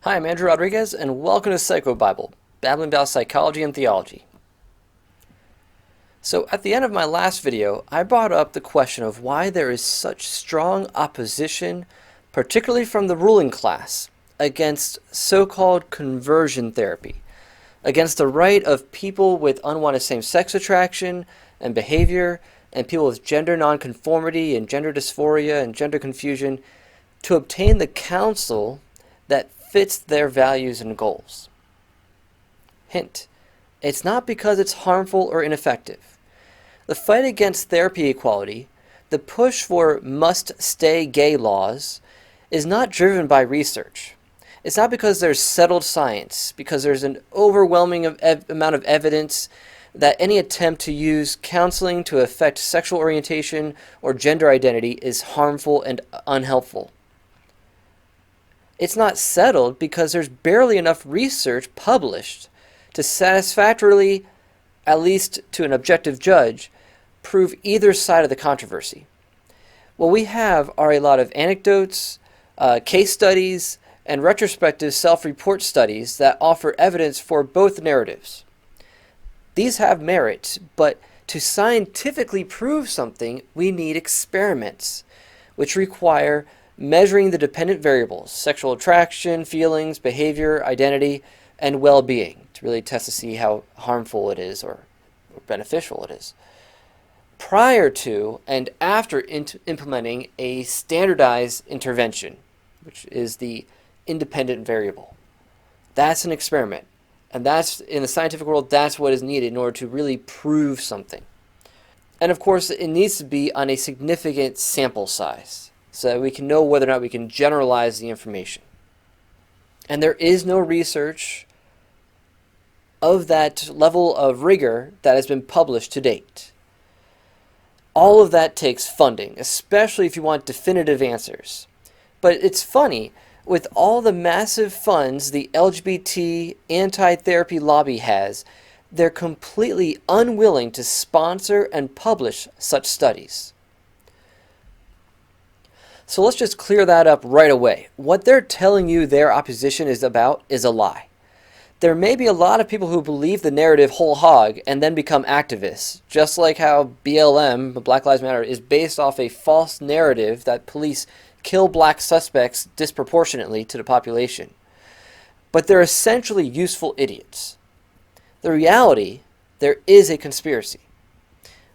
Hi, I'm Andrew Rodriguez, and welcome to PsychoBible, babbling about psychology and theology. So, at the end of my last video, I brought up the question of why there is such strong opposition, particularly from the ruling class, against so-called conversion therapy, against the right of people with unwanted same-sex attraction and behavior, and people with gender nonconformity and gender dysphoria and gender confusion to obtain the counsel that fits their values and goals. Hint, it's not because it's harmful or ineffective. The fight against therapy equality, the push for must-stay gay laws, is not driven by research. It's not because there's settled science, because there's an overwhelming amount of evidence that any attempt to use counseling to affect sexual orientation or gender identity is harmful and unhelpful. It's not settled because there's barely enough research published to satisfactorily, at least to an objective judge, prove either side of the controversy. What we have are a lot of anecdotes, case studies, and retrospective self-report studies that offer evidence for both narratives. These have merit, but to scientifically prove something, we need experiments, which require measuring the dependent variables, sexual attraction, feelings, behavior, identity, and well-being, to really test to see how harmful it is or beneficial it is, prior to and after implementing a standardized intervention, which is the independent variable. That's an experiment. And that's, in the scientific world, that's what is needed in order to really prove something. And of course, it needs to be on a significant sample size so that we can know whether or not we can generalize the information. And there is no research of that level of rigor that has been published to date. All of that takes funding, especially if you want definitive answers. But it's funny, with all the massive funds the LGBT anti-therapy lobby has, they're completely unwilling to sponsor and publish such studies. So let's just clear that up right away. What they're telling you their opposition is about is a lie. There may be a lot of people who believe the narrative whole hog and then become activists, just like how BLM, Black Lives Matter, is based off a false narrative that police kill black suspects disproportionately to the population. But they're essentially useful idiots. The reality, there is a conspiracy.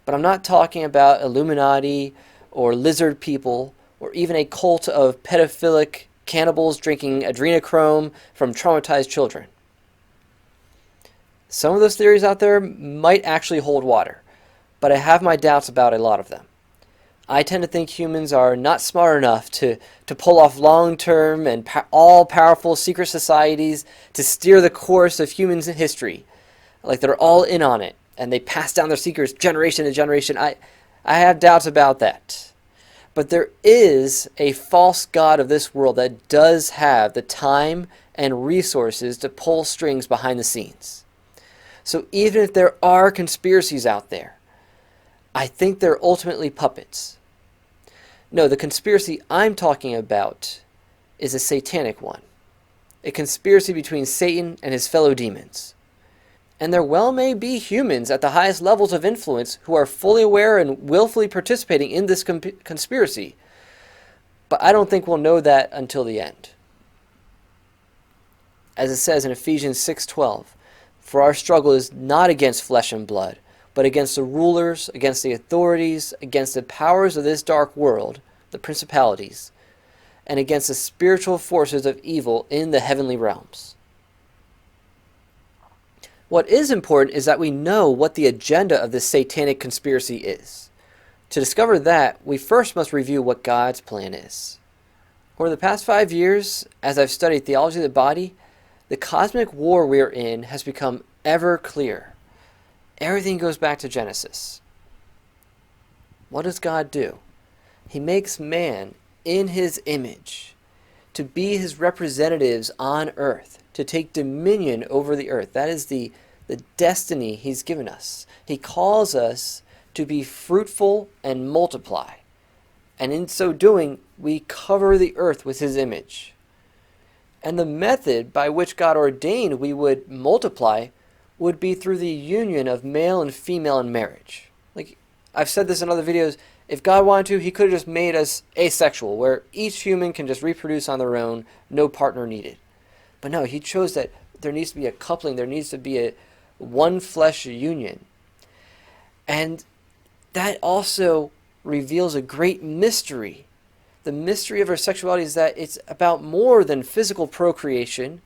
But I'm not talking about Illuminati or lizard people or even a cult of pedophilic cannibals drinking adrenochrome from traumatized children. Some of those theories out there might actually hold water, but I have my doubts about a lot of them. I tend to think humans are not smart enough to pull off long-term and all-powerful secret societies to steer the course of humans in history. Like they're all in on it, and they pass down their secrets generation to generation. I have doubts about that. But there is a false god of this world that does have the time and resources to pull strings behind the scenes. So even if there are conspiracies out there, I think they're ultimately puppets. No, the conspiracy I'm talking about is a satanic one. A conspiracy between Satan and his fellow demons. And there well may be humans at the highest levels of influence who are fully aware and willfully participating in this conspiracy. But I don't think we'll know that until the end. As it says in Ephesians 6:12, "For our struggle is not against flesh and blood, but against the rulers, against the authorities, against the powers of this dark world, the principalities, and against the spiritual forces of evil in the heavenly realms." What is important is that we know what the agenda of this satanic conspiracy is. To discover that, we first must review what God's plan is. Over the past 5 years, as I've studied theology of the body, the cosmic war we are in has become ever clearer. Everything goes back to Genesis. What does God do? He makes man in his image to be his representatives on earth, to take dominion over the earth. That is the destiny he's given us. He calls us to be fruitful and multiply. And in so doing, we cover the earth with his image. And the method by which God ordained we would multiply would be through the union of male and female in marriage. Like I've said this in other videos, if God wanted to, he could have just made us asexual, where each human can just reproduce on their own, no partner needed. But no, he chose that there needs to be a coupling, there needs to be a one flesh union. And that also reveals a great mystery. The mystery of our sexuality is that it's about more than physical procreation,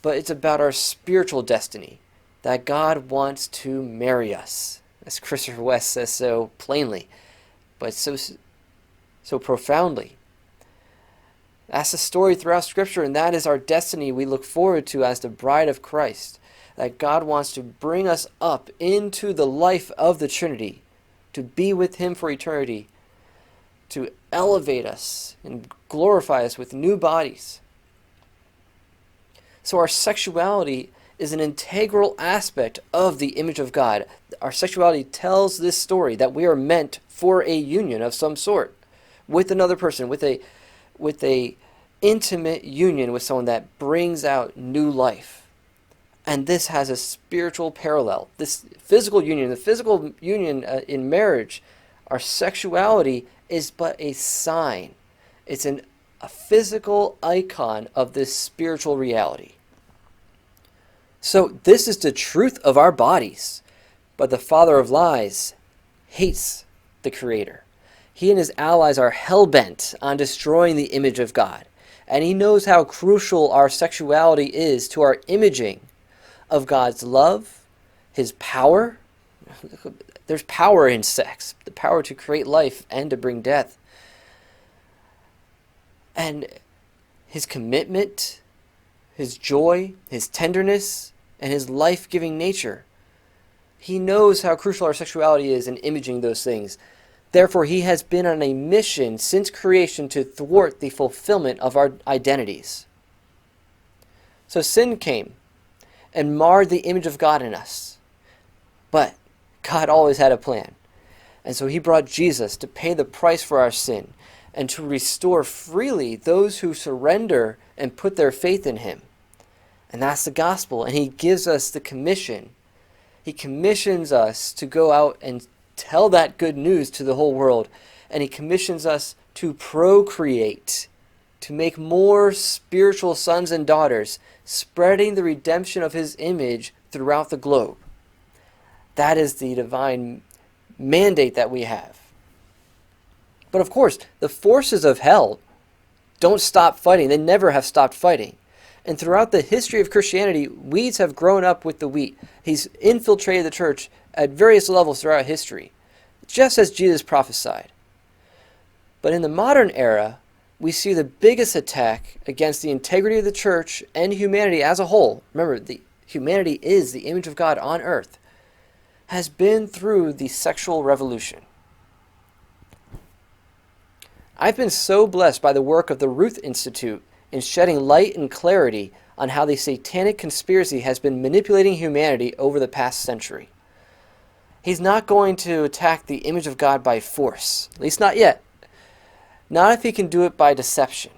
but it's about our spiritual destiny, that God wants to marry us, as Christopher West says so plainly, but so profoundly. That's the story throughout Scripture, and that is our destiny we look forward to as the bride of Christ, that God wants to bring us up into the life of the Trinity, to be with him for eternity, to elevate us and glorify us with new bodies. So our sexuality is an integral aspect of the image of God. Our sexuality tells this story that we are meant for a union of some sort with another person, with a intimate union with someone that brings out new life. And this has a spiritual parallel. This physical union, the physical union in marriage, our sexuality is but a sign. It's a physical icon of this spiritual reality. So this is the truth of our bodies. But the father of lies hates the Creator. He and his allies are hell-bent on destroying the image of God. And he knows how crucial our sexuality is to our imaging of God's love, his power. There's power in sex, the power to create life and to bring death. And his commitment, his joy, his tenderness, and his life-giving nature. He knows how crucial our sexuality is in imaging those things. Therefore, he has been on a mission since creation to thwart the fulfillment of our identities. So sin came and marred the image of God in us. But God always had a plan. And so he brought Jesus to pay the price for our sin and to restore freely those who surrender and put their faith in him. And that's the gospel. And he gives us the commission. He commissions us to go out and tell that good news to the whole world. And he commissions us to procreate, to make more spiritual sons and daughters, spreading the redemption of his image throughout the globe. That is the divine mandate that we have. But of course, the forces of hell don't stop fighting. They never have stopped fighting. And throughout the history of Christianity, weeds have grown up with the wheat. He's infiltrated the church at various levels throughout history, just as Jesus prophesied. But in the modern era, we see the biggest attack against the integrity of the church and humanity as a whole. Remember, humanity is the image of God on earth, has been through the sexual revolution. I've been so blessed by the work of the Ruth Institute in shedding light and clarity on how the satanic conspiracy has been manipulating humanity over the past century. He's not going to attack the image of God by force, at least not yet. Not if he can do it by deception.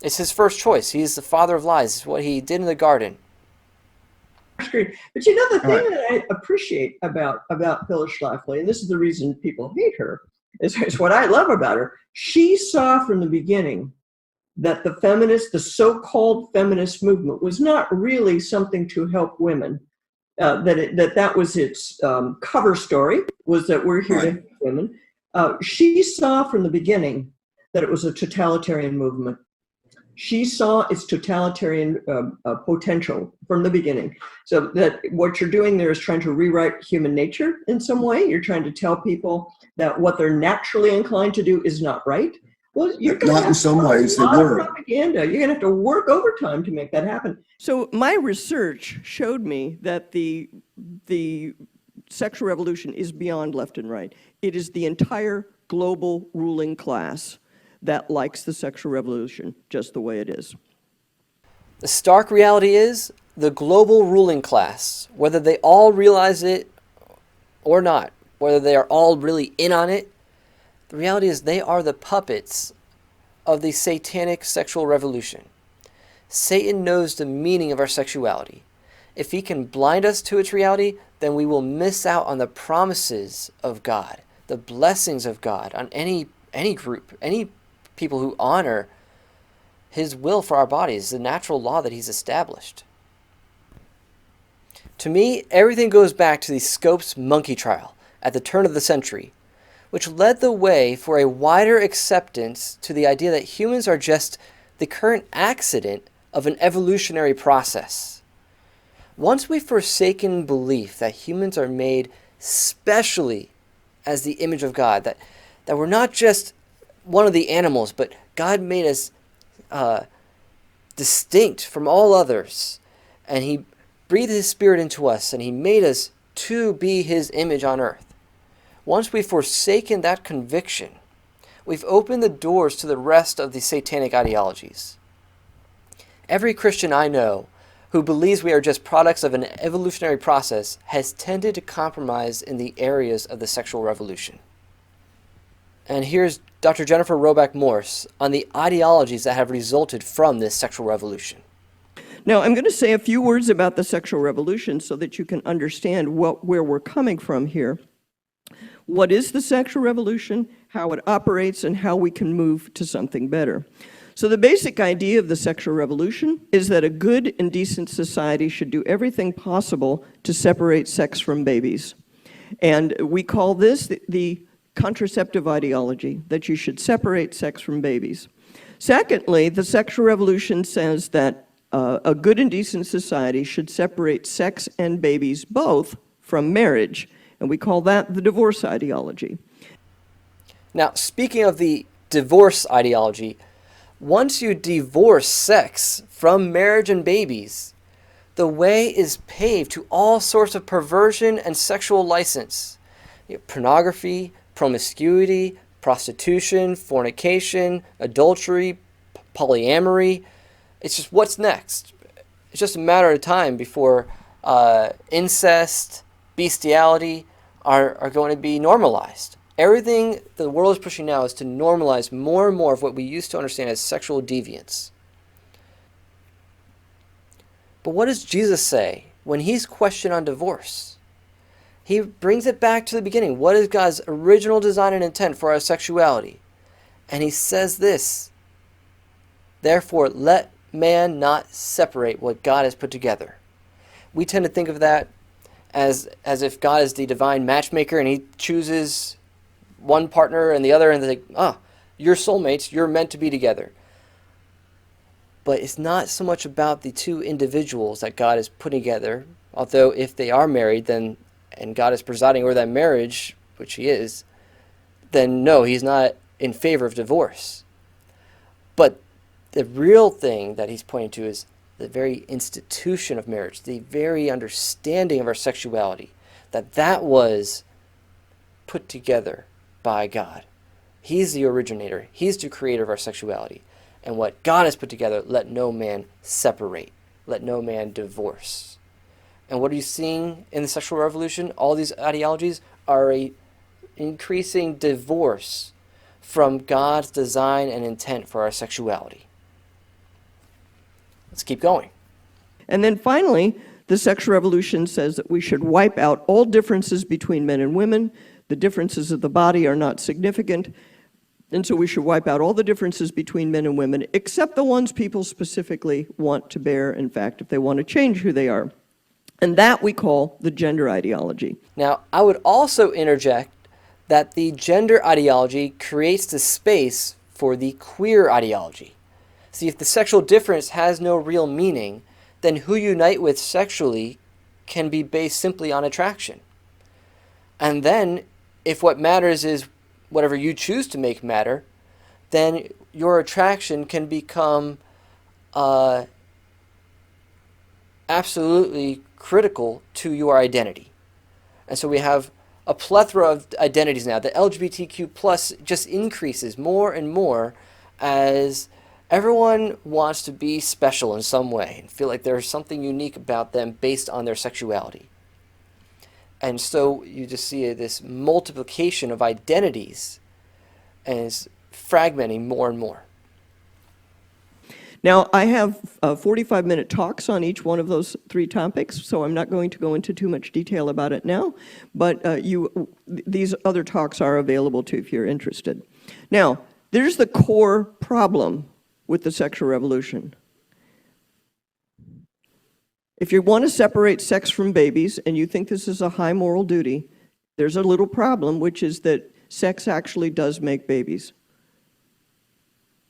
It's his first choice. He's the father of lies. It's what he did in the garden. But you know, the thing that I appreciate about Phyllis Schlafly, and this is the reason people hate her, is what I love about her. She saw from the beginning that the so-called feminist movement was not really something to help women. That was its cover story, was that we're here to help women. She saw from the beginning that it was a totalitarian movement. She saw its totalitarian potential from the beginning. So that what you're doing there is trying to rewrite human nature in some way. You're trying to tell people that what they're naturally inclined to do is not right. Well, you're going to have in some ways a lot of propaganda. You're going to have to work overtime to make that happen. So my research showed me that the sexual revolution is beyond left and right. It is the entire global ruling class that likes the sexual revolution just the way it is. The stark reality is the global ruling class, whether they all realize it or not, whether they are all really in on it, the reality is they are the puppets of the satanic sexual revolution. Satan knows the meaning of our sexuality. If he can blind us to its reality, then we will miss out on the promises of God, the blessings of God on any group, any people who honor his will for our bodies, the natural law that he's established. To me, everything goes back to the Scopes monkey trial at the turn of the century, which led the way for a wider acceptance to the idea that humans are just the current accident of an evolutionary process. Once we've forsaken belief that humans are made specially as the image of God, that we're not just one of the animals, but God made us distinct from all others, and he breathed his spirit into us, and he made us to be his image on earth. Once we've forsaken that conviction, we've opened the doors to the rest of the satanic ideologies. Every Christian I know who believes we are just products of an evolutionary process has tended to compromise in the areas of the sexual revolution. And here's Dr. Jennifer Roback-Morse on the ideologies that have resulted from this sexual revolution. Now, I'm going to say a few words about the sexual revolution so that you can understand where we're coming from here. What is the sexual revolution, how it operates, and how we can move to something better. So the basic idea of the sexual revolution is that a good and decent society should do everything possible to separate sex from babies. And we call this the contraceptive ideology, that you should separate sex from babies. Secondly, the sexual revolution says that a good and decent society should separate sex and babies both from marriage, and we call that the divorce ideology. Now, speaking of the divorce ideology, once you divorce sex from marriage and babies, the way is paved to all sorts of perversion and sexual license. Pornography, promiscuity, prostitution, fornication, adultery, polyamory. It's just what's next. It's just a matter of time before incest, bestiality are going to be normalized. Everything the world is pushing now is to normalize more and more of what we used to understand as sexual deviance. But what does Jesus say when he's questioned on divorce? He brings it back to the beginning. What is God's original design and intent for our sexuality? And he says this, "Therefore, let man not separate what God has put together." We tend to think of that as if God is the divine matchmaker and he chooses one partner and the other, and they think, you're soulmates, you're meant to be together. But it's not so much about the two individuals that God is putting together, although if they are married, then, and God is presiding over that marriage, which he is, then no, he's not in favor of divorce. But the real thing that he's pointing to is the very institution of marriage, the very understanding of our sexuality, that was put together by God. He's the originator. He's the creator of our sexuality. And what God has put together, let no man separate. Let no man divorce. And what are you seeing in the sexual revolution? All these ideologies are a increasing divorce from God's design and intent for our sexuality. Let's keep going. And then finally, the sexual revolution says that we should wipe out all differences between men and women. The differences of the body are not significant, and so we should wipe out all the differences between men and women, except the ones people specifically want to bear, in fact, if they want to change who they are. And that we call the gender ideology. Now, I would also interject that the gender ideology creates the space for the queer ideology. See, if the sexual difference has no real meaning, then who you unite with sexually can be based simply on attraction. And then, if what matters is whatever you choose to make matter, then your attraction can become absolutely critical to your identity. And so we have a plethora of identities now. The LGBTQ plus just increases more and more as everyone wants to be special in some way and feel like there's something unique about them based on their sexuality. And so you just see this multiplication of identities and it's fragmenting more and more. Now, I have 45-minute talks on each one of those 3 topics, so I'm not going to go into too much detail about it now, but these other talks are available to you if you're interested. Now, there's the core problem with the sexual revolution. If you want to separate sex from babies, and you think this is a high moral duty, there's a little problem, which is that sex actually does make babies.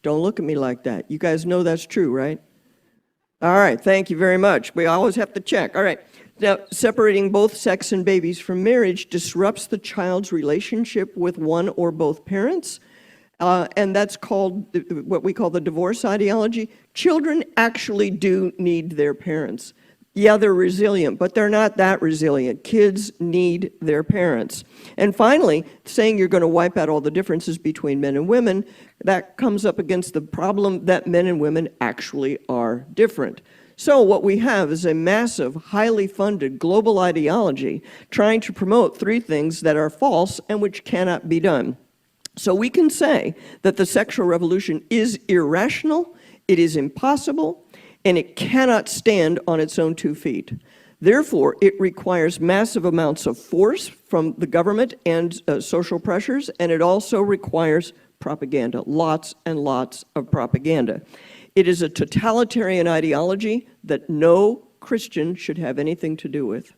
Don't look at me like that. You guys know that's true, right? All right, thank you very much. We always have to check. All right. Now, separating both sex and babies from marriage disrupts the child's relationship with one or both parents, and that's called what we call the divorce ideology. Children actually do need their parents. Yeah, they're resilient, but they're not that resilient. Kids need their parents. And finally, saying you're going to wipe out all the differences between men and women, that comes up against the problem that men and women actually are different. So what we have is a massive, highly funded global ideology trying to promote 3 things that are false and which cannot be done. So we can say that the sexual revolution is irrational, it is impossible, and it cannot stand on its own 2 feet. Therefore, it requires massive amounts of force from the government and social pressures, and it also requires propaganda, lots and lots of propaganda. It is a totalitarian ideology that no Christian should have anything to do with.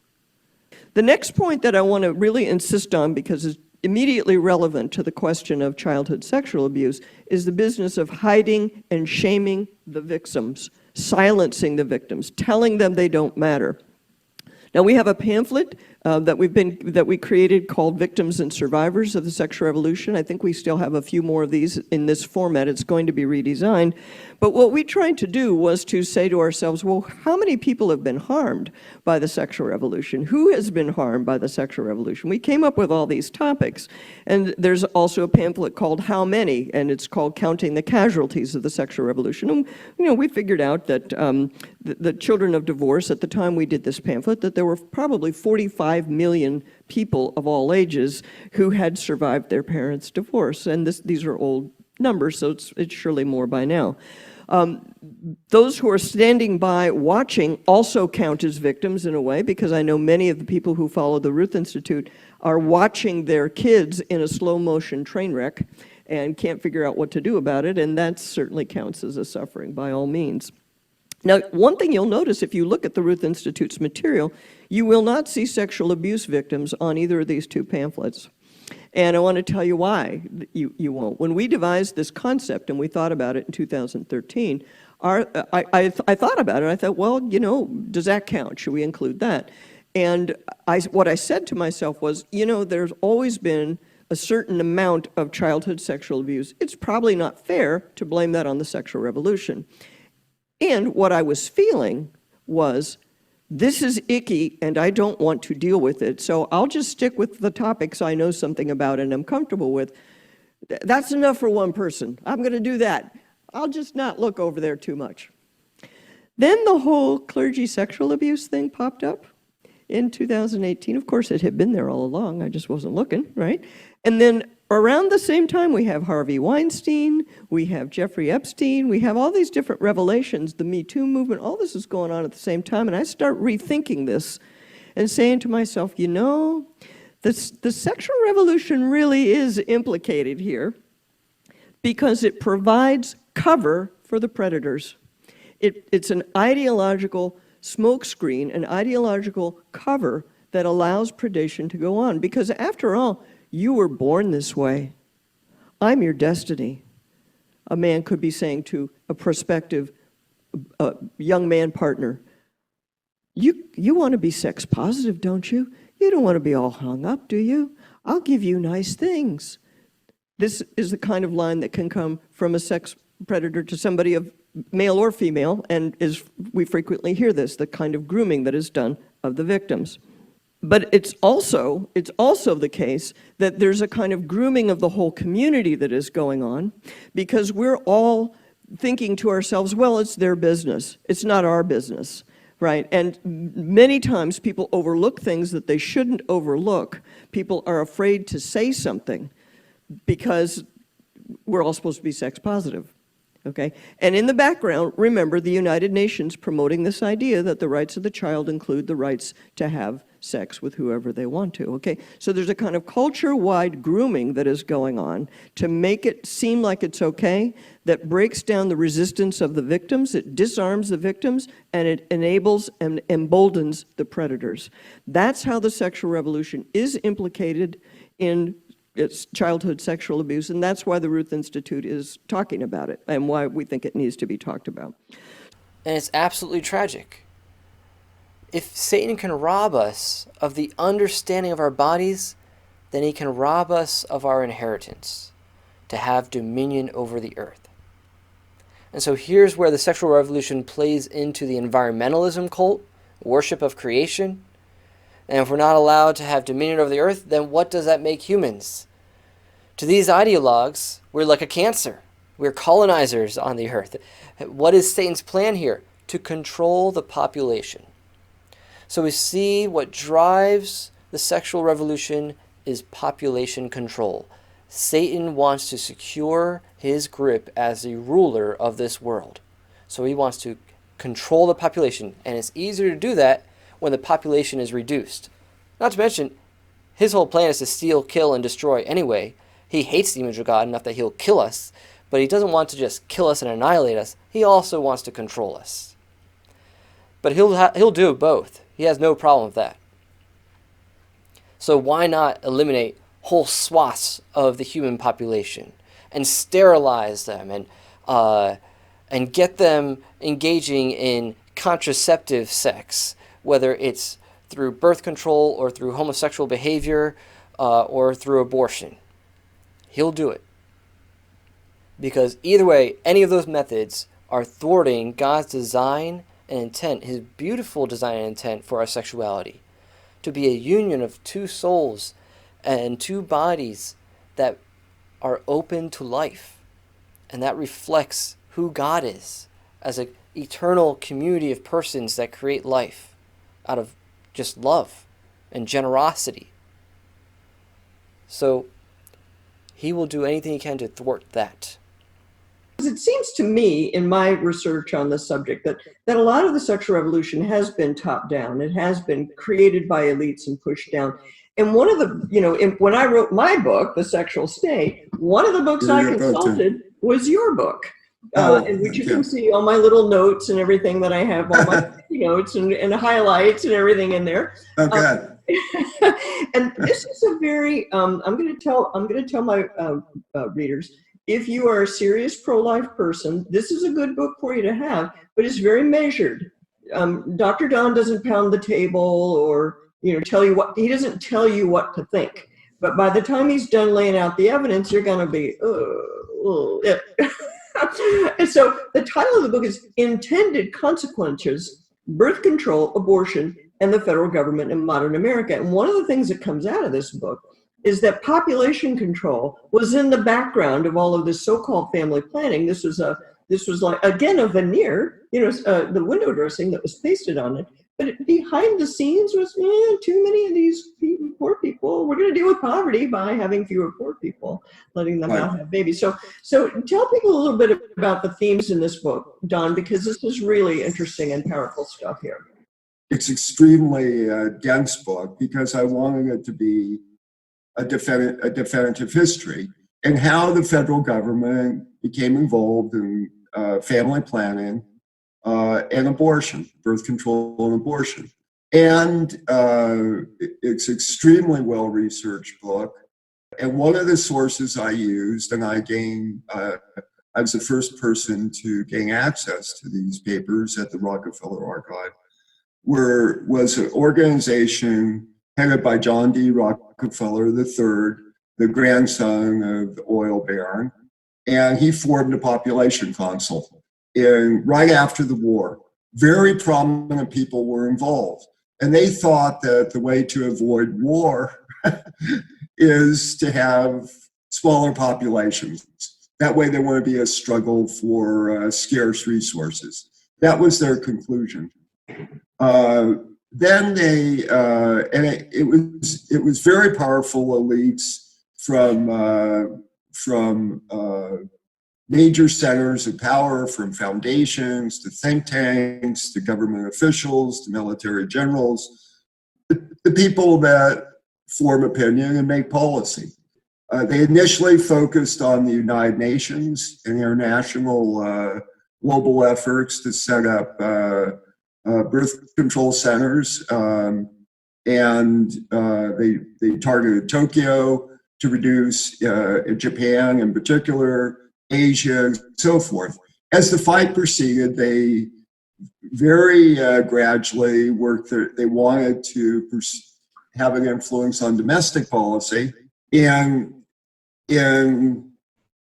The next point that I want to really insist on, because it's immediately relevant to the question of childhood sexual abuse, is the business of hiding and shaming the victims, silencing the victims, telling them they don't matter. Now, we have a pamphlet that we created called Victims and Survivors of the Sexual Revolution. I think we still have a few more of these in this format. It's going to be redesigned. But what we tried to do was to say to ourselves, well, how many people have been harmed by the sexual revolution? Who has been harmed by the sexual revolution? We came up with all these topics. And there's also a pamphlet called How Many? And it's called Counting the Casualties of the Sexual Revolution. And, we figured out that the children of divorce, at the time we did this pamphlet, that there were probably 45 million people of all ages who had survived their parents' divorce. And these are old numbers, so it's surely more by now. Those who are standing by watching also count as victims in a way, because I know many of the people who follow the Ruth Institute are watching their kids in a slow-motion train wreck and can't figure out what to do about it, and that certainly counts as a suffering by all means. Now, one thing you'll notice if you look at the Ruth Institute's material, you will not see sexual abuse victims on either of these 2 pamphlets. And I want to tell you why you won't. When we devised this concept and we thought about it in 2013, I thought about it. I thought, well, does that count? Should we include that? And what I said to myself was, there's always been a certain amount of childhood sexual abuse. It's probably not fair to blame that on the sexual revolution. And what I was feeling was, this is icky and I don't want to deal with it, so I'll just stick with the topics I know something about and I'm comfortable with. That's enough for one person. I'm going to do that. I'll just not look over there too much. Then the whole clergy sexual abuse thing popped up in 2018. Of course, it had been there all along. I just wasn't looking, right? And then around the same time, we have Harvey Weinstein, we have Jeffrey Epstein, we have all these different revelations, the Me Too movement, all this is going on at the same time. And I start rethinking this and saying to myself, the sexual revolution really is implicated here because it provides cover for the predators. It's an ideological smokescreen, an ideological cover that allows predation to go on. Because after all, you were born this way. I'm your destiny. A man could be saying to a prospective young man partner, you want to be sex positive, don't you? You don't want to be all hung up, do you? I'll give you nice things. This is the kind of line that can come from a sex predator to somebody of male or female, and we frequently hear this, the kind of grooming that is done of the victims. But it's also the case that there's a kind of grooming of the whole community that is going on, because we're all thinking to ourselves, well, it's their business. It's not our business, right? And many times people overlook things that they shouldn't overlook. People are afraid to say something because we're all supposed to be sex positive. Okay? And in the background, remember the United Nations promoting this idea that the rights of the child include the rights to have sex with whoever they want to. Okay? So there's a kind of culture-wide grooming that is going on to make it seem like it's okay, that breaks down the resistance of the victims, it disarms the victims, and it enables and emboldens the predators. That's how the sexual revolution is implicated in its childhood sexual abuse, and that's why the Ruth Institute is talking about it and why we think it needs to be talked about. And it's absolutely tragic. If Satan can rob us of the understanding of our bodies, then he can rob us of our inheritance, to have dominion over the earth. And so here's where the sexual revolution plays into the environmentalism cult, worship of creation. And if we're not allowed to have dominion over the earth, then what does that make humans? To these ideologues, we're like a cancer. We're colonizers on the earth. What is Satan's plan here? To control the population. So we see what drives the sexual revolution is population control. Satan wants to secure his grip as the ruler of this world. So he wants to control the population, and it's easier to do that when the population is reduced. Not to mention, his whole plan is to steal, kill, and destroy anyway. He hates the image of God enough that he'll kill us, but he doesn't want to just kill us and annihilate us. He also wants to control us. But he'll do both. He has no problem with that. So why not eliminate whole swaths of the human population and sterilize them and get them engaging in contraceptive sex, whether it's through birth control or through homosexual behavior or through abortion. He'll do it. Because either way, any of those methods are thwarting God's design and intent, his beautiful design and intent for our sexuality, to be a union of two souls and two bodies that are open to life. And that reflects who God is as an eternal community of persons that create life out of just love and generosity. So he will do anything he can to thwart that. It seems to me, in my research on this subject, that a lot of the sexual revolution has been top down. It has been created by elites and pushed down. And one of the, when I wrote my book, The Sexual State, one of the books I consulted was your book, in which you can see all my little notes and everything that I have, all my notes and highlights and everything in there. Okay. And this is a very, I'm going to tell my readers, if you are a serious pro-life person, this is a good book for you to have, but it's very measured. Dr. Don doesn't pound the table or tell you what, he doesn't tell you what to think. But by the time he's done laying out the evidence, you're going to be, yeah. And so the title of the book is Intended Consequences, Birth Control, Abortion, and the Federal Government in Modern America. And one of the things that comes out of this book is that population control was in the background of all of this so-called family planning. This was like, again, a veneer, the window dressing that was pasted on it. But behind the scenes was, too many of these poor people. We're going to deal with poverty by having fewer poor people, letting them out have babies. So tell people a little bit about the themes in this book, Don, because this is really interesting and powerful stuff here. It's extremely dense book because I wanted it to be a definitive history and how the federal government became involved in family planning and abortion, birth control and abortion. And it's extremely well-researched book. And one of the sources I used, and I was the first person to gain access to these papers at the Rockefeller Archive, was an organization headed by John D. Rockefeller III, the grandson of the oil baron, and he formed a population council. And right after the war, very prominent people were involved. And they thought that the way to avoid war is to have smaller populations. That way there wouldn't be a struggle for scarce resources. That was their conclusion. Then they, and it was very powerful elites from major centers of power, from foundations to think tanks to government officials to military generals, the people that form opinion and make policy. They initially focused on the United Nations and international global efforts to set up birth control centers, and they targeted Tokyo to reduce Japan in particular, Asia, and so forth. As the fight proceeded, they very gradually worked. They wanted to have an influence on domestic policy. And in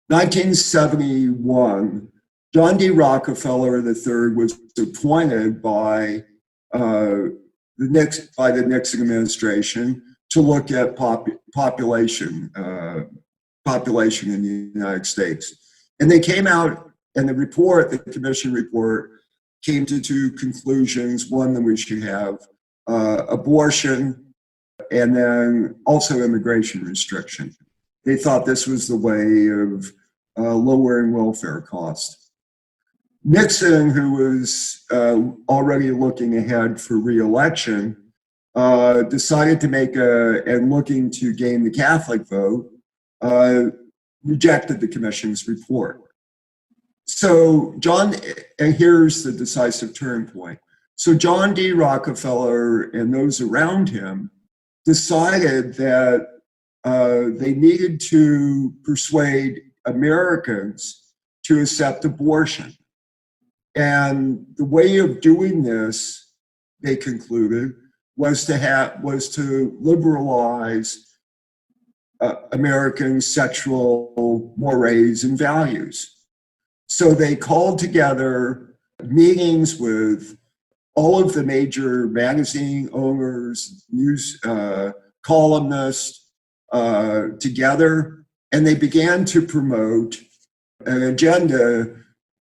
1971, John D. Rockefeller III was appointed by the Nixon administration to look at population in the United States. And they came out, and the commission report, came to two conclusions. One, that we should have abortion, and then also immigration restriction. They thought this was the way of lowering welfare costs. Nixon, who was already looking ahead for re-election, decided to and looking to gain the Catholic vote, rejected the commission's report. So and here's the decisive turn point. So John D. Rockefeller and those around him decided that they needed to persuade Americans to accept abortion. And the way of doing this, they concluded, was to liberalize American sexual mores and values. So they called together meetings with all of the major magazine owners, news columnists together, and they began to promote an agenda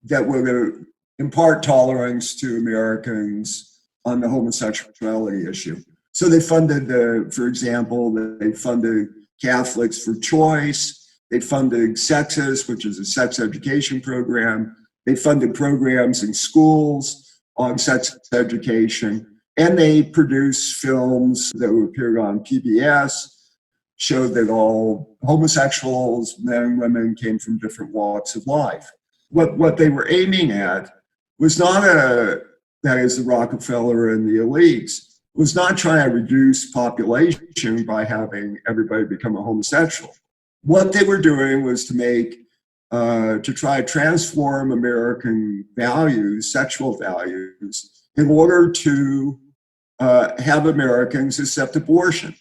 that would impart tolerance to Americans on the homosexuality issue. So they funded, for example, they funded Catholics for Choice. They funded Sexus, which is a sex education program. They funded programs in schools on sex education. And they produced films that appeared on PBS, showed that all homosexuals, men and women, came from different walks of life. What they were aiming at was not that is the Rockefeller and the elites, was not trying to reduce population by having everybody become a homosexual. What they were doing was to try to transform American values, sexual values, in order to have Americans accept abortion.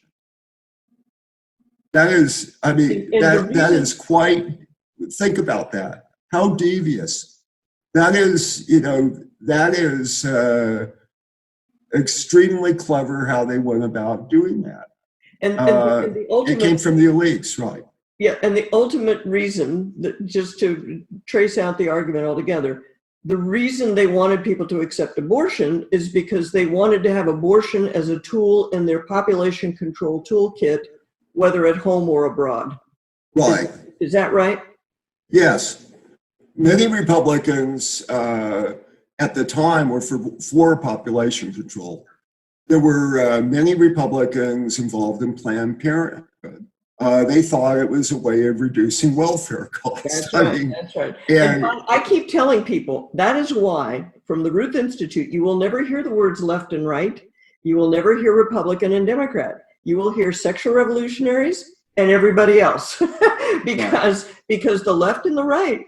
That is, I mean, that is quite, think about that. How devious. That is, that is extremely clever how they went about doing that. And the ultimate, it came from the elites, right? Yeah, and the ultimate reason, that, just to trace out the argument altogether, the reason they wanted people to accept abortion is because they wanted to have abortion as a tool in their population control toolkit, whether at home or abroad. Right. Is that right? Yes. Many Republicans at the time were for population control. There were many Republicans involved in Planned Parenthood. They thought it was a way of reducing welfare costs. That's right. That's right. And I keep telling people that is why, from the Ruth Institute, you will never hear the words left and right. You will never hear Republican and Democrat. You will hear sexual revolutionaries and everybody else, because the left and the right,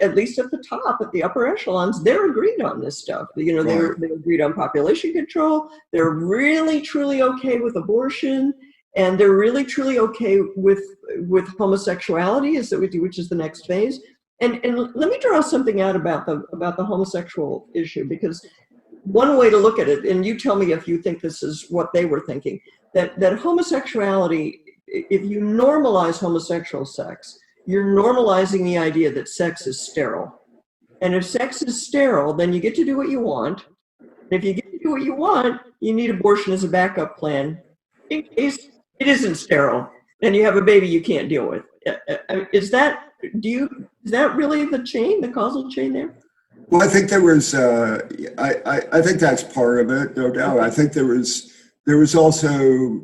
at least at the top, at the upper echelons, they're agreed on this stuff. They agreed on population control. They're really truly okay with abortion. And they're really truly okay with homosexuality, which is the next phase. And let me draw something out about the homosexual issue, because one way to look at it, and you tell me if you think this is what they were thinking, that homosexuality, if you normalize homosexual sex, you're normalizing the idea that sex is sterile. And if sex is sterile, then you get to do what you want. And if you get to do what you want, you need abortion as a backup plan in case it isn't sterile and you have a baby you can't deal with. Is that is that really the chain, the causal chain there? Well, I think there was. I think that's part of it, no doubt. I think there was also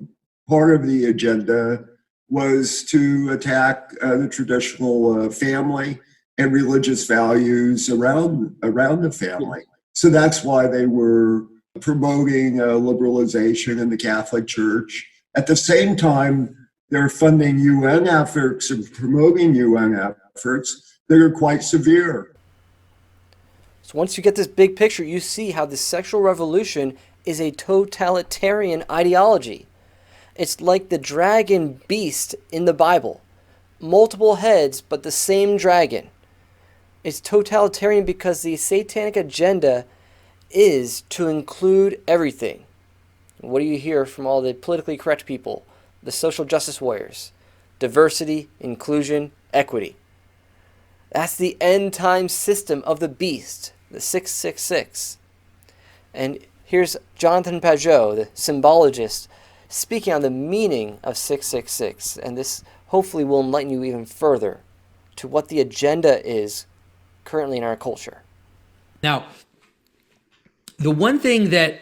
part of the agenda was to attack the traditional family and religious values around the family. So that's why they were promoting liberalization in the Catholic Church. At the same time, they're funding UN efforts and promoting UN efforts that are quite severe. So once you get this big picture, you see how the sexual revolution is a totalitarian ideology. It's like the dragon beast in the Bible. Multiple heads, but the same dragon. It's totalitarian because the satanic agenda is to include everything. What do you hear from all the politically correct people, the social justice warriors? Diversity, inclusion, equity. That's the end time system of the beast, the 666. And here's Jonathan Pageau, the symbologist, speaking on the meaning of 666. And this hopefully will enlighten you even further to what the agenda is currently in our culture. Now, the one thing that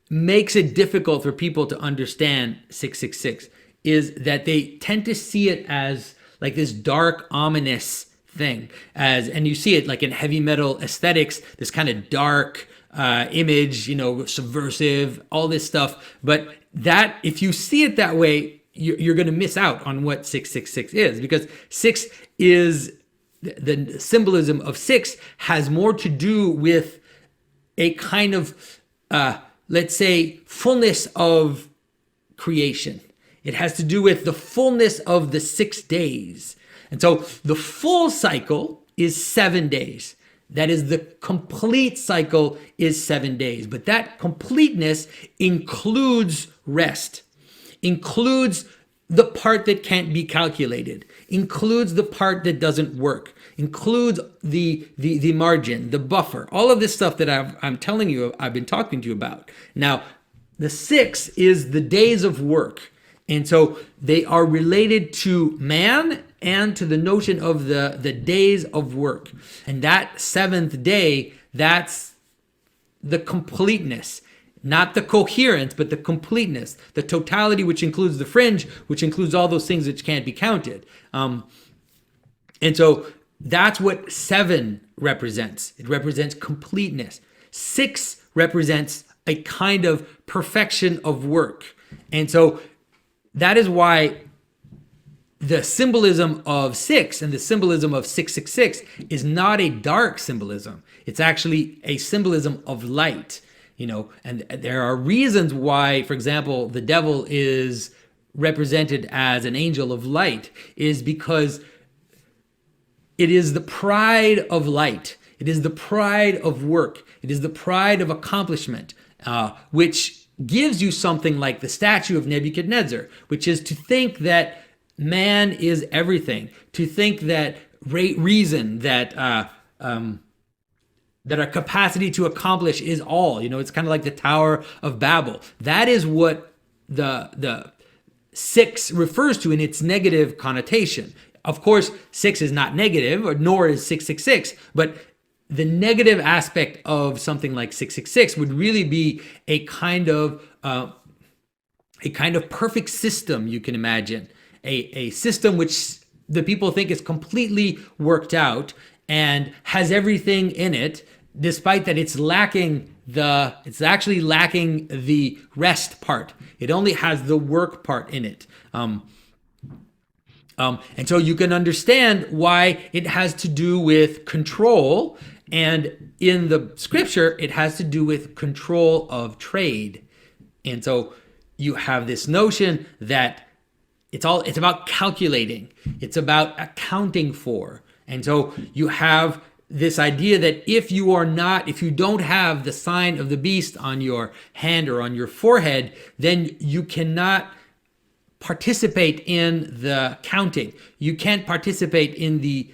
makes it difficult for people to understand 666 is that they tend to see it as like this dark, ominous thing, and you see it like in heavy metal aesthetics, this kind of dark image, subversive, all this stuff. But that, if you see it that way, you're going to miss out on what 666 is, because 6 is the symbolism of 6 has more to do with a kind of, let's say, fullness of creation. It has to do with the fullness of the 6 days. And so the full cycle is 7 days. That is, the complete cycle is 7 days. But that completeness includes rest, includes the part that can't be calculated, includes the part that doesn't work, includes the margin, the buffer, all of this stuff that I'm telling you, I've been talking to you about. Now, the 6 is the days of work. And so they are related to man and to the notion of the days of work. And that 7th day, that's the completeness, not the coherence, but the completeness, the totality, which includes the fringe, which includes all those things which can't be counted. And so that's what 7 represents. It represents completeness. 6 represents a kind of perfection of work. And so that is why the symbolism of 6 and the symbolism of 666 is not a dark symbolism. It's actually a symbolism of light, and there are reasons why, for example, the devil is represented as an angel of light, is because it is the pride of light. It is the pride of work. It is the pride of accomplishment, which gives you something like the statue of Nebuchadnezzar, which is to think that man is everything, to think that reason, that that our capacity to accomplish is all. It's kind of like the Tower of Babel. That is what the 6 refers to in its negative connotation. Of course, 6 is not negative, nor is 666, but the negative aspect of something like 666 would really be a kind of perfect system, you can imagine. A system which the people think is completely worked out and has everything in it, despite that it's actually lacking the rest part. It only has the work part in it. And so you can understand why it has to do with control. And in the scripture, it has to do with control of trade. And so you have this notion that it's about calculating. It's about accounting for. And so you have this idea that if you don't have the sign of the beast on your hand or on your forehead, then you cannot participate in the counting. You can't participate in the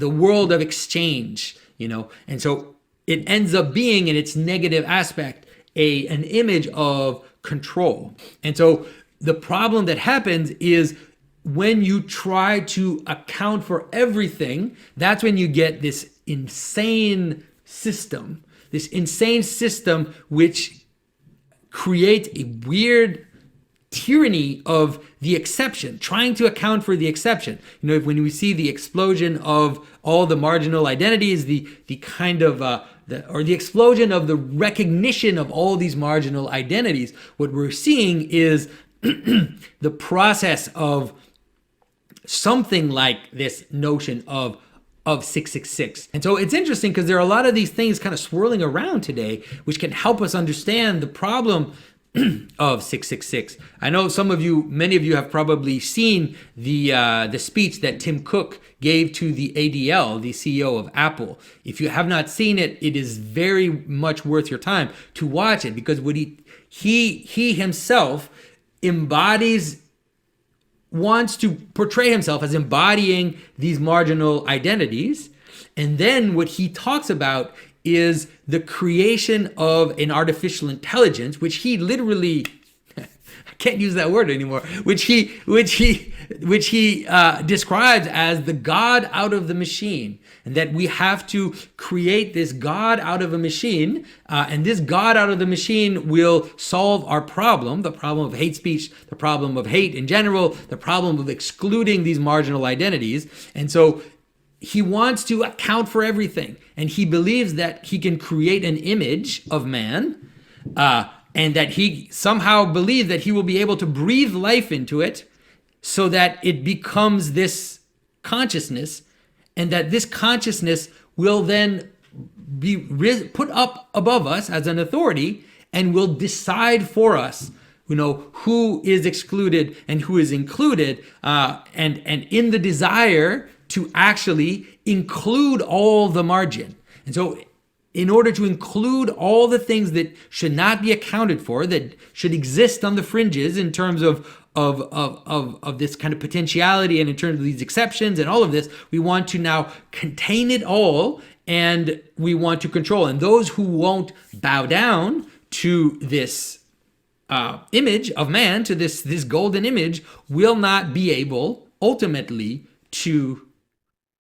world of exchange, And so it ends up being, in its negative aspect, an image of control. And so the problem that happens is when you try to account for everything, that's when you get this insane system which creates a weird tyranny of the exception, trying to account for the exception. You know, when we see the explosion of all the marginal identities, the kind of the explosion of the recognition of all these marginal identities, what we're seeing is the process of something like this notion of 666. And so it's interesting because there are a lot of these things kind of swirling around today, which can help us understand the problem of 666. I know many of you have probably seen the speech that Tim Cook gave to the ADL, the CEO of Apple. If you have not seen it, it is very much worth your time to watch it, because what he himself wants to portray himself as embodying these marginal identities. And then what he talks about is the creation of an artificial intelligence, which he literally, I can't use that word anymore, which he describes as the God out of the machine, and that we have to create this God out of a machine, and this God out of the machine will solve our problem, the problem of hate speech, the problem of hate in general, the problem of excluding these marginal identities. And so he wants to account for everything, and he believes that he can create an image of man, and that he somehow believes that he will be able to breathe life into it so that it becomes this consciousness, and that this consciousness will then be put up above us as an authority and will decide for us, who is excluded and who is included, and in the desire to actually include all the margin. And so in order to include all the things that should not be accounted for, that should exist on the fringes in terms of this kind of potentiality and in terms of these exceptions and all of this, we want to now contain it all, and we want to control. And those who won't bow down to this image of man, to this golden image, will not be able ultimately to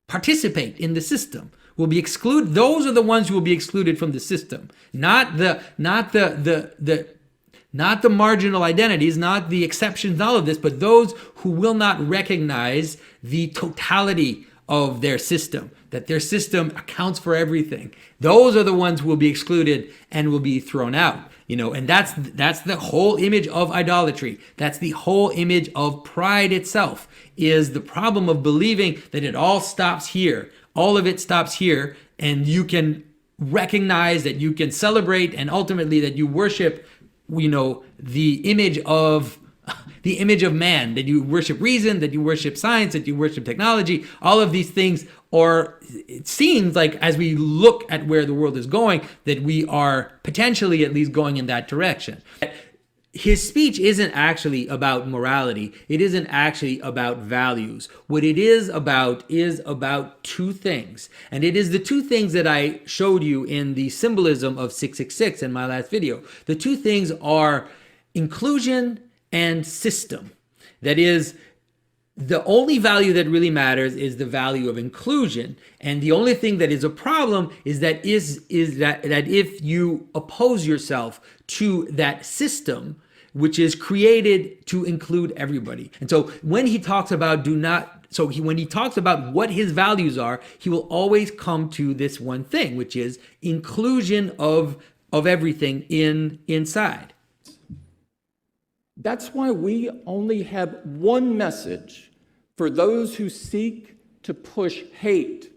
participate in the system, will be excluded. Those are the ones who will be excluded from the system, not the marginal identities, not the exceptions, all of this, but those who will not recognize the totality of their system, that their system accounts for everything. Those are the ones who will be excluded and will be thrown out. And that's the whole image of idolatry. That's the whole image of pride itself, is the problem of believing that it all stops here. All of it stops here, and you can recognize that you can celebrate, and ultimately that you worship, the image of man, that you worship reason, that you worship science, that you worship technology. All of these things, or it seems like as we look at where the world is going, that we are potentially at least going in that direction. His speech isn't actually about morality. It isn't actually about values. What it is about two things. And it is the two things that I showed you in the symbolism of 666 in my last video. The two things are inclusion and system. That is, the only value that really matters is the value of inclusion, and the only thing that is a problem is that if you oppose yourself to that system, which is created to include everybody. And so when he talks about when he talks about what his values are, he will always come to this one thing, which is inclusion of everything inside. That's why we only have one message for those who seek to push hate,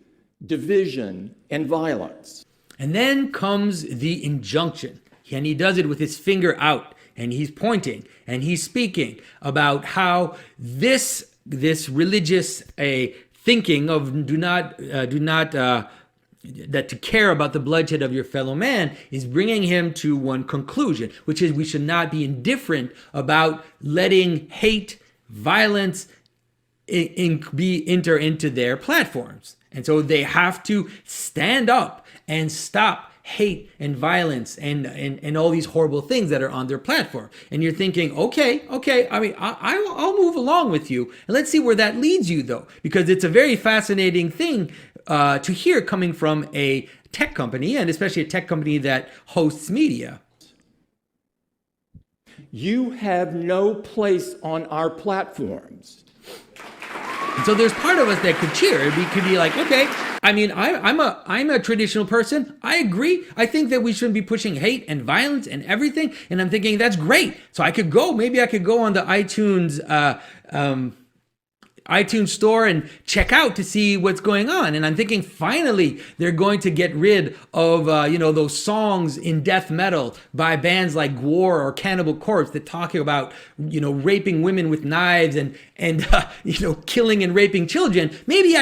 division, and violence. And then comes the injunction, and he does it with his finger out, and he's pointing, and he's speaking about how this religious thinking of that to care about the bloodshed of your fellow man is bringing him to one conclusion, which is we should not be indifferent about letting hate, violence enter into their platforms. And so they have to stand up and stop hate and violence and all these horrible things that are on their platform. And you're thinking, okay, I mean, I'll move along with you. And let's see where that leads you, though, because it's a very fascinating thing to hear coming from a tech company, and especially a tech company that hosts media. You have no place on our platforms. And so there's part of us that could cheer. We could be like, okay, I mean, I'm a traditional person. I agree. I think that we shouldn't be pushing hate and violence and everything. And I'm thinking that's great. So maybe I could go on the iTunes store and check out to see what's going on. And I'm thinking finally they're going to get rid of those songs in death metal by bands like Gwar or Cannibal Corpse that talk about raping women with knives and killing and raping children. Maybe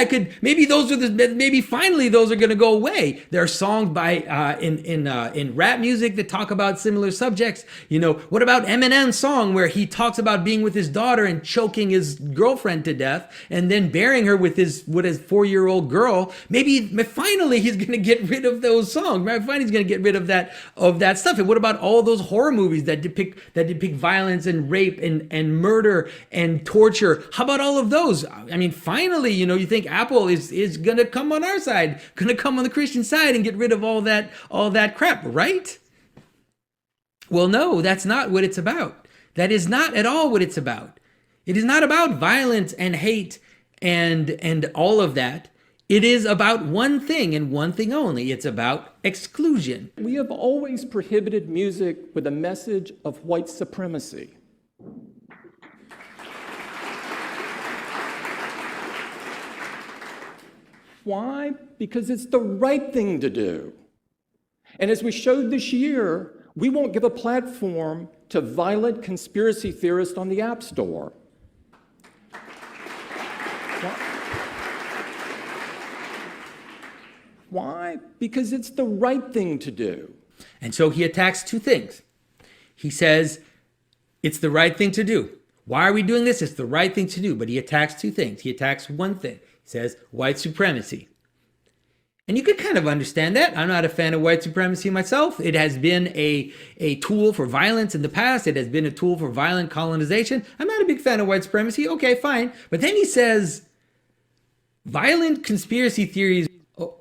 finally those are going to go away. There are songs by in rap music that talk about similar subjects. What about Eminem's song where he talks about being with his daughter and choking his girlfriend to death and then burying her with his 4-year-old girl? Maybe finally he's going to get rid of those songs. Finally he's going to get rid of that stuff. And what about all those horror movies that depict violence and rape and murder and torture? How about all of those? I mean, finally, you think Apple is going to come on our side, going to come on the Christian side and get rid of all that crap, right? Well, no, that's not what it's about. That is not at all what it's about. It is not about violence and hate and all of that. It is about one thing and one thing only. It's about exclusion. We have always prohibited music with a message of white supremacy. Why? Because it's the right thing to do. And as we showed this year, we won't give a platform to violent conspiracy theorists on the App Store. Why? Because it's the right thing to do. And so he attacks two things. He says, it's the right thing to do. Why are we doing this? It's the right thing to do. But he attacks two things. He attacks one thing. He says, white supremacy. And you could kind of understand that. I'm not a fan of white supremacy myself. It has been a tool for violence in the past. It has been a tool for violent colonization. I'm not a big fan of white supremacy. Okay, fine. But then he says, violent conspiracy theories. Oh,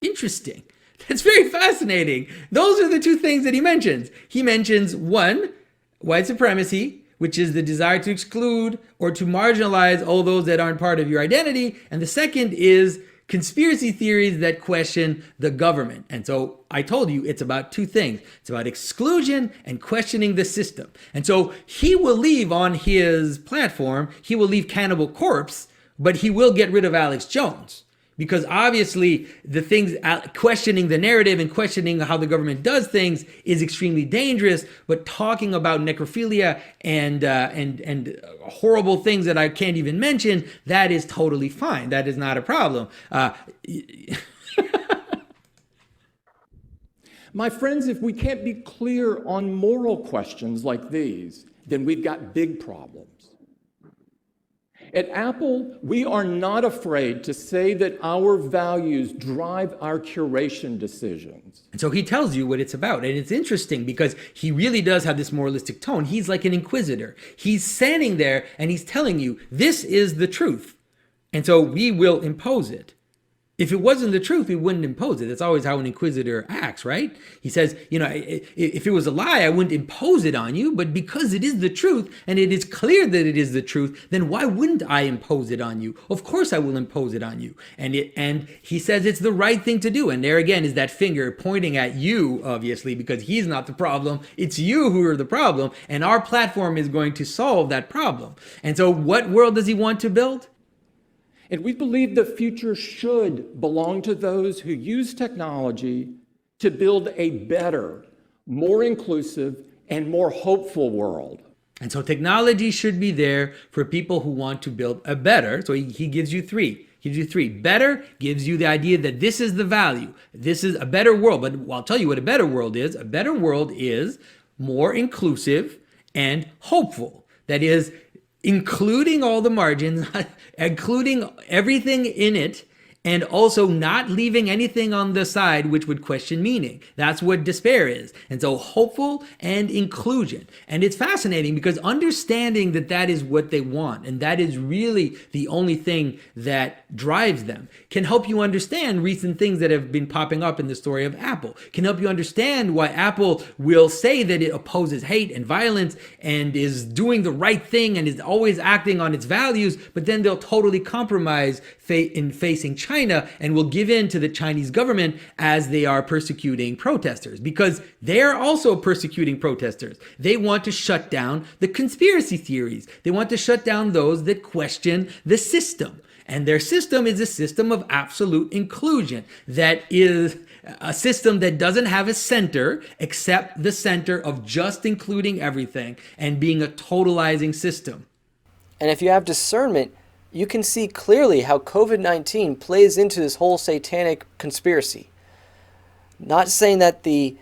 interesting. That's very fascinating. Those are the two things that he mentions. He mentions one, white supremacy, which is the desire to exclude or to marginalize all those that aren't part of your identity. And the second is conspiracy theories that question the government. And so I told you it's about two things. It's about exclusion and questioning the system. And so he will leave on his platform, he will leave Cannibal Corpse, but he will get rid of Alex Jones. Because obviously the things, questioning the narrative and questioning how the government does things is extremely dangerous, but talking about necrophilia and horrible things that I can't even mention, that is totally fine. That is not a problem. My friends, if we can't be clear on moral questions like these, then we've got big problems. At Apple, we are not afraid to say that our values drive our curation decisions. And so he tells you what it's about. And it's interesting because he really does have this moralistic tone. He's like an inquisitor. He's standing there and he's telling you, this is the truth. And so we will impose it. If it wasn't the truth, we wouldn't impose it. That's always how an inquisitor acts, right? He says, if it was a lie, I wouldn't impose it on you. But because it is the truth and it is clear that it is the truth, then why wouldn't I impose it on you? Of course I will impose it on you. And he says it's the right thing to do. And there again is that finger pointing at you, obviously, because he's not the problem. It's you who are the problem. And our platform is going to solve that problem. And so what world does he want to build? And we believe the future should belong to those who use technology to build a better, more inclusive, and more hopeful world. And so technology should be there for people who want to build a better. So he gives you three. Better gives you the idea that this is the value. This is a better world. But I'll tell you what a better world is. A better world is more inclusive and hopeful. That is, including all the margins, including everything in it, and also not leaving anything on the side which would question meaning. That's what despair is. And so hopeful and inclusion. And it's fascinating because understanding that that is what they want and that is really the only thing that drives them can help you understand recent things that have been popping up in the story of Apple, can help you understand why Apple will say that it opposes hate and violence and is doing the right thing and is always acting on its values, but then they'll totally compromise in facing China and will give in to the Chinese government as they are persecuting protesters, because they are also persecuting protesters. They want to shut down the conspiracy theories. They want to shut down those that question the system. And their system is a system of absolute inclusion that is a system that doesn't have a center except the center of just including everything and being a totalizing system. And if you have discernment, you can see clearly how COVID-19 plays into this whole satanic conspiracy. Not saying that the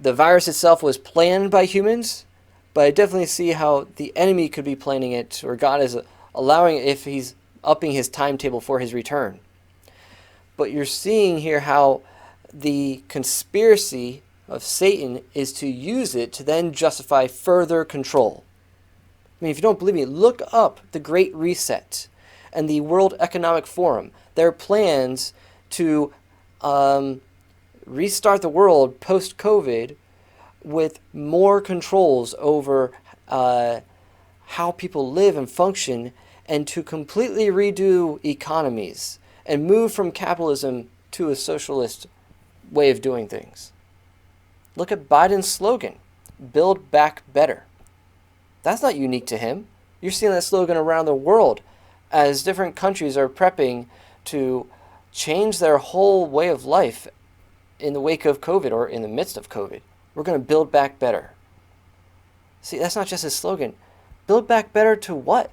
virus itself was planned by humans, but I definitely see how the enemy could be planning it, or God is allowing it if he's upping his timetable for his return. But you're seeing here how the conspiracy of Satan is to use it to then justify further control. I mean, if you don't believe me, look up the Great Reset and the World Economic Forum. Their plans to restart the world post-COVID with more controls over how people live and function, and to completely redo economies and move from capitalism to a socialist way of doing things. Look at Biden's slogan, "Build Back Better." That's not unique to him. You're seeing that slogan around the world as different countries are prepping to change their whole way of life in the wake of COVID or in the midst of COVID. We're going to build back better. See, that's not just a slogan. Build back better to what?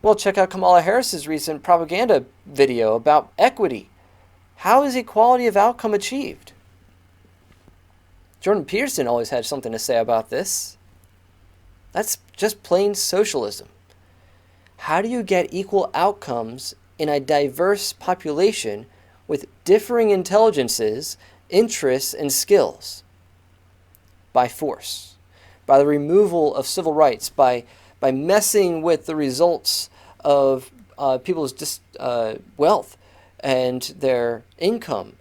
Well, check out Kamala Harris's recent propaganda video about equity. How is equality of outcome achieved? Jordan Peterson always had something to say about this. That's just plain socialism. How do you get equal outcomes in a diverse population with differing intelligences, interests, and skills? By force, by the removal of civil rights, by messing with the results of people's wealth and their income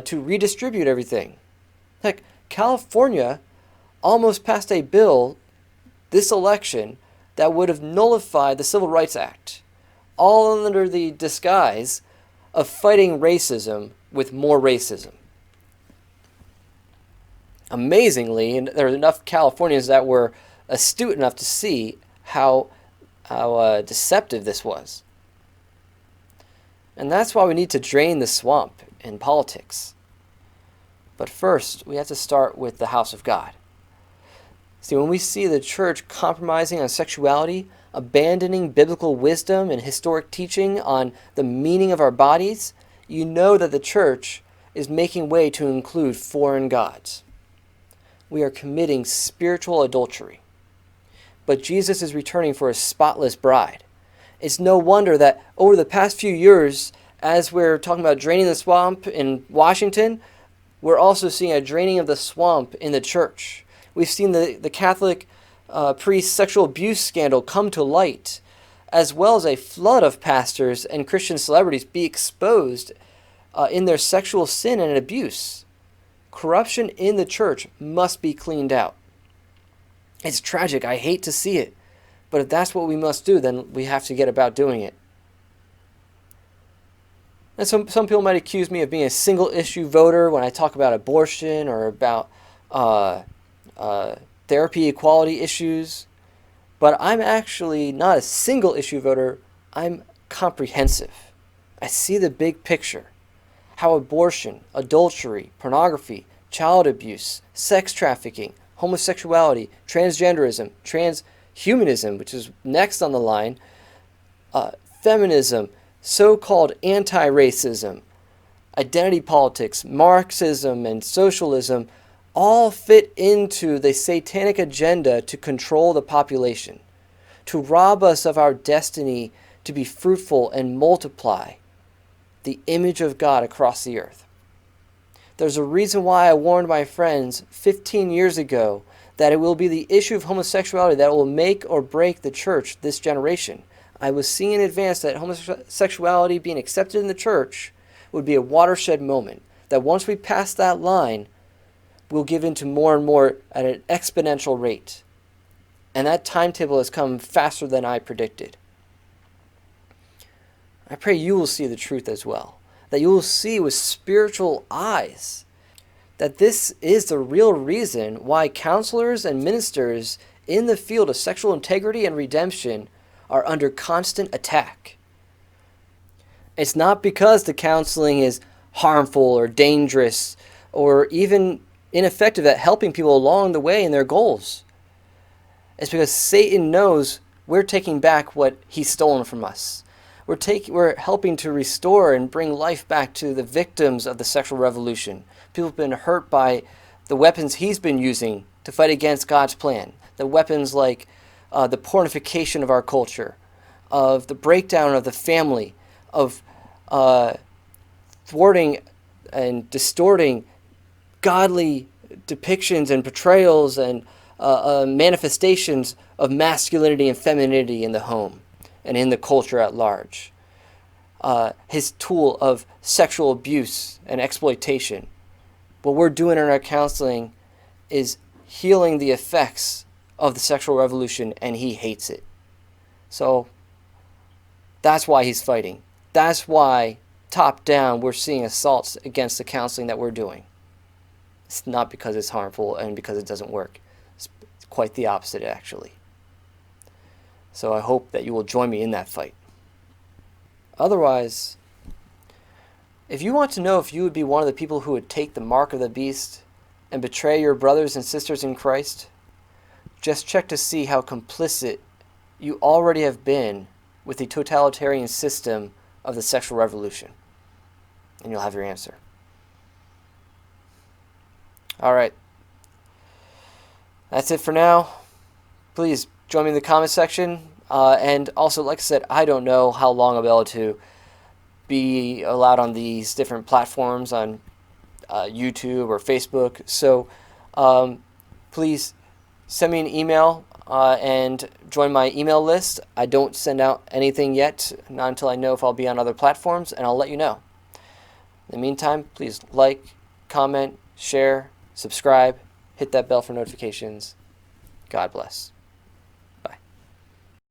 to redistribute everything. Heck, California almost passed a bill this election that would have nullified the Civil Rights Act, all under the disguise of fighting racism with more racism. Amazingly, and there are enough Californians that were astute enough to see how deceptive this was. And that's why we need to drain the swamp in politics. But first, we have to start with the house of God. See, when we see the church compromising on sexuality, abandoning biblical wisdom and historic teaching on the meaning of our bodies, you know that the church is making way to include foreign gods. We are committing spiritual adultery. But Jesus is returning for a spotless bride. It's no wonder that over the past few years, as we're talking about draining the swamp in Washington, we're also seeing a draining of the swamp in the church. We've seen the Catholic priest sexual abuse scandal come to light, as well as a flood of pastors and Christian celebrities be exposed in their sexual sin and abuse. Corruption in the church must be cleaned out. It's tragic. I hate to see it. But if that's what we must do, then we have to get about doing it. And some people might accuse me of being a single-issue voter when I talk about abortion or about therapy equality issues. But I'm actually not a single-issue voter. I'm comprehensive. I see the big picture. How abortion, adultery, pornography, child abuse, sex trafficking, homosexuality, transgenderism, transhumanism, which is next on the line, feminism, so-called anti-racism, identity politics, Marxism, and socialism all fit into the satanic agenda to control the population, to rob us of our destiny to be fruitful and multiply. the image of God across the earth. There's a reason why I warned my friends 15 years ago that it will be the issue of homosexuality that will make or break the church this generation. I was seeing in advance that homosexuality being accepted in the church would be a watershed moment, that once we pass that line, we'll give in to more and more at an exponential rate. And that timetable has come faster than I predicted. I pray you will see the truth as well, that you will see with spiritual eyes that this is the real reason why counselors and ministers in the field of sexual integrity and redemption are under constant attack. It's not because the counseling is harmful or dangerous or even ineffective at helping people along the way in their goals. It's because Satan knows we're taking back what he's stolen from us. We're helping to restore and bring life back to the victims of the sexual revolution. People have been hurt by the weapons he's been using to fight against God's plan. The weapons like the pornification of our culture, of the breakdown of the family, of thwarting and distorting godly depictions and portrayals and manifestations of masculinity and femininity in the home and in the culture at large. His tool of sexual abuse and exploitation. What we're doing in our counseling is healing the effects of the sexual revolution, and he hates it. So that's why he's fighting. That's why, top down, we're seeing assaults against the counseling that we're doing. It's not because it's harmful and because it doesn't work. It's quite the opposite, actually. So I hope that you will join me in that fight. Otherwise, if you want to know if you would be one of the people who would take the mark of the beast and betray your brothers and sisters in Christ, just check to see how complicit you already have been with the totalitarian system of the sexual revolution. And you'll have your answer. All right. That's it for now. Please join me in the comment section. And also, like I said, I don't know how long I'll be able to be allowed on these different platforms on YouTube or Facebook. So please send me an email and join my email list. I don't send out anything yet, not until I know if I'll be on other platforms, and I'll let you know. In the meantime, please like, comment, share, subscribe, hit that bell for notifications. God bless.